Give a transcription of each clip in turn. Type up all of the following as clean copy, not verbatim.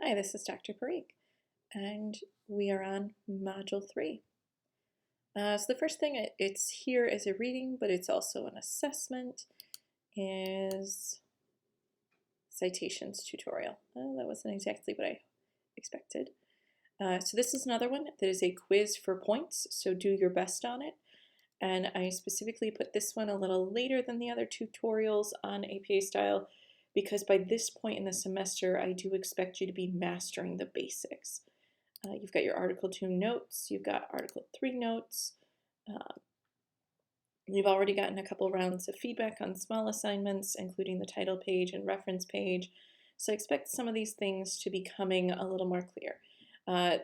Hi, this is Dr. Parikh, and we are on Module 3. So the first thing it's here as a reading, but it's also an assessment, is Citations tutorial. Well, that wasn't exactly what I expected. So this is another one that is a quiz for points, so do your best on it. And I specifically put this one a little later than the other tutorials on APA style because by this point in the semester, I do expect you to be mastering the basics. You've got your Article 2 notes, you've got Article 3 notes, you've already gotten a couple rounds of feedback on small assignments, including the title page and reference page, so I expect some of these things to be coming a little more clear. I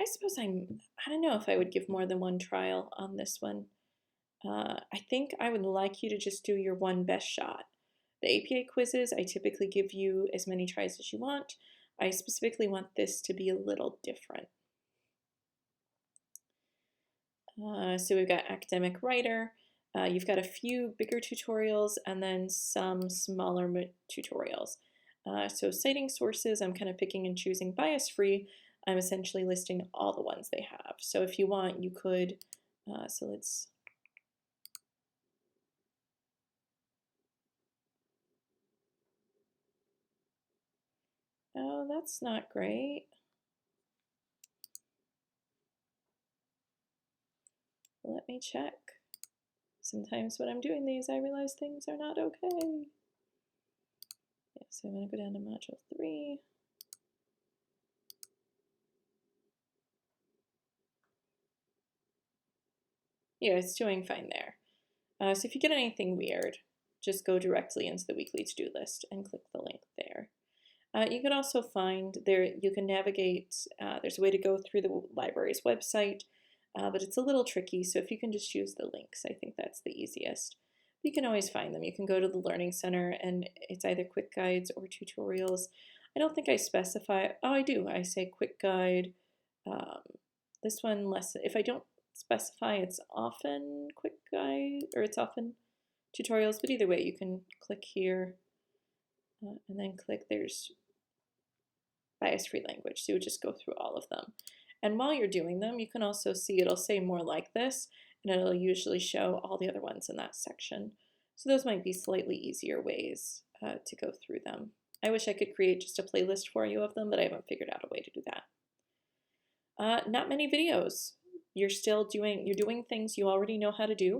suppose I don't know if I would give more than one trial on this one. I think I would like you to just do your one best shot. The APA quizzes, I typically give you as many tries as you want. I specifically want this to be a little different. So we've got academic writer. You've got a few bigger tutorials and then some smaller tutorials. So citing sources, I'm kind of picking and choosing bias-free. I'm essentially listing all the ones they have. So if you want, you could, so let's, oh, that's not great. Let me check. Sometimes when I'm doing these, I realize things are not okay. Yeah, so I'm going to go down to Module 3. Yeah, it's doing fine there. So if you get anything weird, just go directly into the weekly to-do list and click the link there. You can also find there, you can navigate, there's a way to go through the library's website, but it's a little tricky, so if you can just use the links, I think that's the easiest. You can always find them. You can go to the Learning Center, and it's either quick guides or tutorials. I don't think I specify, oh, I do. I say quick guide. This one, lesson. If I don't specify, it's often quick guide, or it's often tutorials, but either way, you can click here, and then click, there's bias-free language, so you would just go through all of them. And while you're doing them, you can also see it'll say more like this, and it'll usually show all the other ones in that section. So those might be slightly easier ways to go through them. I wish I could create just a playlist for you of them, but I haven't figured out a way to do that. Not many videos. You're doing things you already know how to do,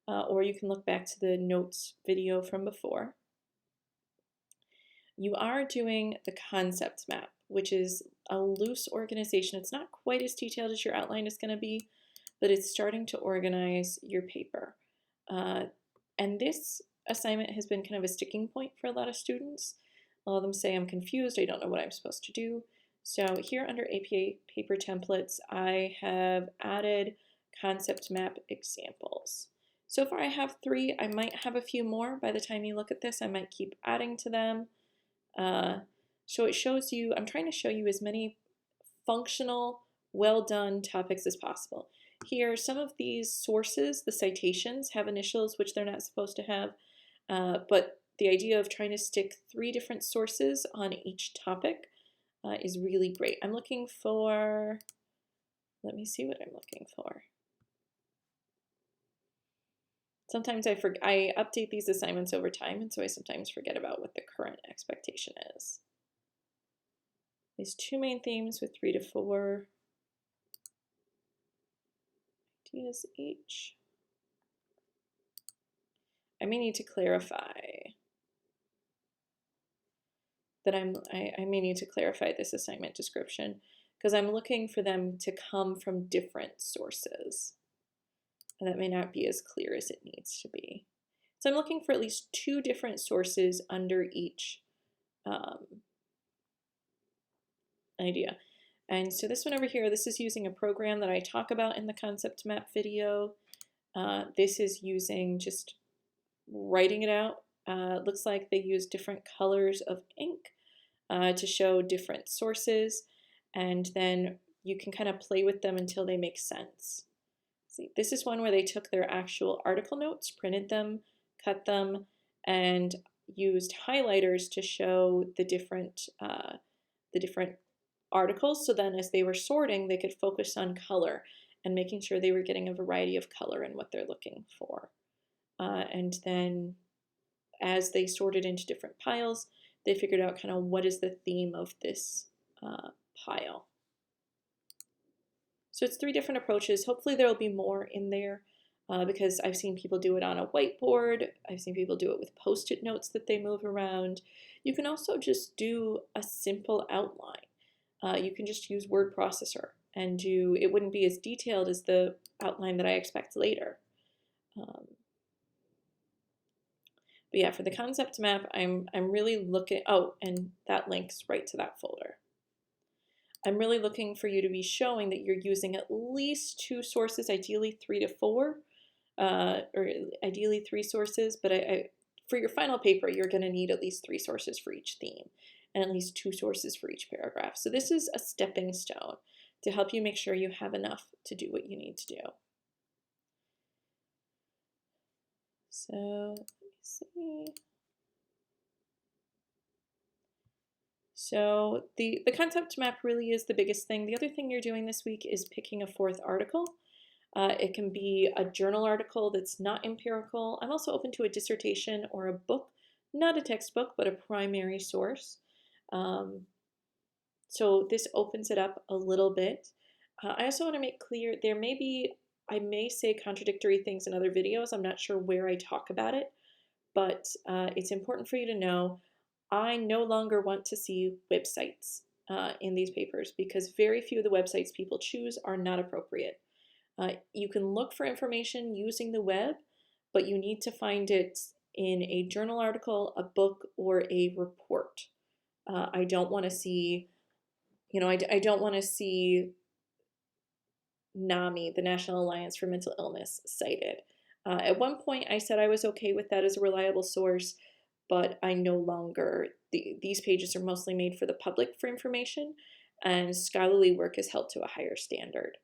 or you can look back to the notes video from before. You are doing the concept map, which is a loose organization. It's not quite as detailed as your outline is going to be, but it's starting to organize your paper. And this assignment has been kind of a sticking point for a lot of students. A lot of them say, I'm confused, I don't know what I'm supposed to do. So here under APA paper templates, I have added concept map examples. So far I have 3. I might have a few more. By the time you look at this, I might keep adding to them. So it shows you, I'm trying to show you as many functional, well-done topics as possible. Here, some of these sources, the citations, have initials, which they're not supposed to have, but the idea of trying to stick 3 different sources on each topic is really great. I'm looking for, let me see what I'm looking for. Sometimes I update these assignments over time, and so I sometimes forget about what the current expectation is. These 2 main themes with 3 to 4 ideas each. I may need to clarify that I may need to clarify this assignment description because I'm looking for them to come from different sources. And that may not be as clear as it needs to be. So I'm looking for at least 2 different sources under each idea. And so this one over here, this is using a program that I talk about in the concept map video. This is using just writing it out. Looks like they use different colors of ink to show different sources, and then you can kind of play with them until they make sense. See, this is one where they took their actual article notes, printed them, cut them, and used highlighters to show the different articles. So then as they were sorting, they could focus on color and making sure they were getting a variety of color in what they're looking for. And then as they sorted into different piles, they figured out kind of what is the theme of this pile. So it's 3 different approaches. Hopefully there will be more in there because I've seen people do it on a whiteboard. I've seen people do it with Post-it notes that they move around. You can also just do a simple outline. You can just use word processor and it wouldn't be as detailed as the outline that I expect later. But yeah, for the concept map, I'm really looking, oh, and that links right to that folder. I'm really looking for you to be showing that you're using at least 2 sources, ideally 3 to 4, or ideally 3 sources, but for your final paper, you're going to need at least 3 sources for each theme and at least 2 sources for each paragraph. So this is a stepping stone to help you make sure you have enough to do what you need to do. So let me see. So the concept map really is the biggest thing. The other thing you're doing this week is picking a 4th article. It can be a journal article that's not empirical. I'm also open to a dissertation or a book, not a textbook, but a primary source. So this opens it up a little bit. I also want to make clear I may say contradictory things in other videos. I'm not sure where I talk about it, but it's important for you to know I no longer want to see websites in these papers because very few of the websites people choose are not appropriate. You can look for information using the web, but you need to find it in a journal article, a book, or a report. I don't want to see, I don't want to see NAMI, the National Alliance for Mental Illness, cited. At one point, I said I was okay with that as a reliable source, but I no longer, these pages are mostly made for the public for information, and scholarly work is held to a higher standard.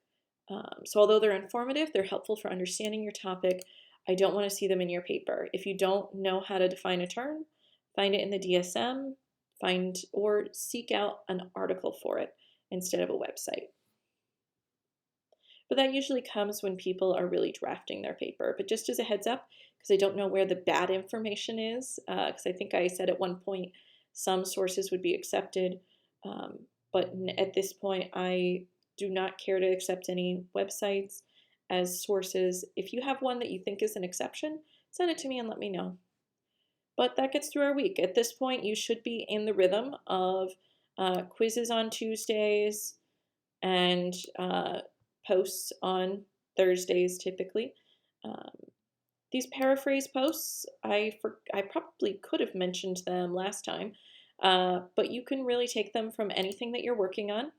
So although they're informative, they're helpful for understanding your topic, I don't want to see them in your paper. If you don't know how to define a term, find it in the DSM, or seek out an article for it instead of a website. But that usually comes when people are really drafting their paper. But just as a heads up, because I don't know where the bad information is, because I think I said at one point some sources would be accepted, but at this point I do not care to accept any websites as sources. If you have one that you think is an exception, send it to me and let me know. But that gets through our week. At this point, you should be in the rhythm of quizzes on Tuesdays and posts on Thursdays typically. These paraphrase posts, I probably could have mentioned them last time, but you can really take them from anything that you're working on,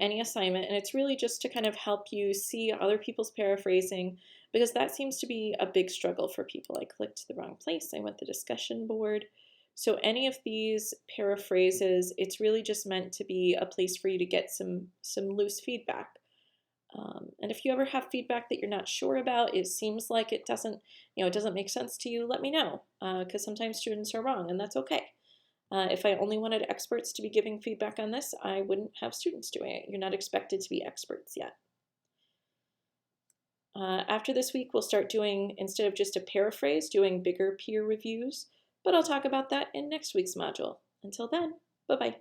any assignment, and it's really just to kind of help you see other people's paraphrasing, because that seems to be a big struggle for people. I clicked the wrong place, I went to the discussion board. So any of these paraphrases, it's really just meant to be a place for you to get some loose feedback. And if you ever have feedback that you're not sure about, it seems like it doesn't make sense to you, let me know, because sometimes students are wrong, and that's okay. If I only wanted experts to be giving feedback on this, I wouldn't have students doing it. You're not expected to be experts yet. After this week, we'll start doing, instead of just a paraphrase, doing bigger peer reviews, but I'll talk about that in next week's module. Until then, bye-bye.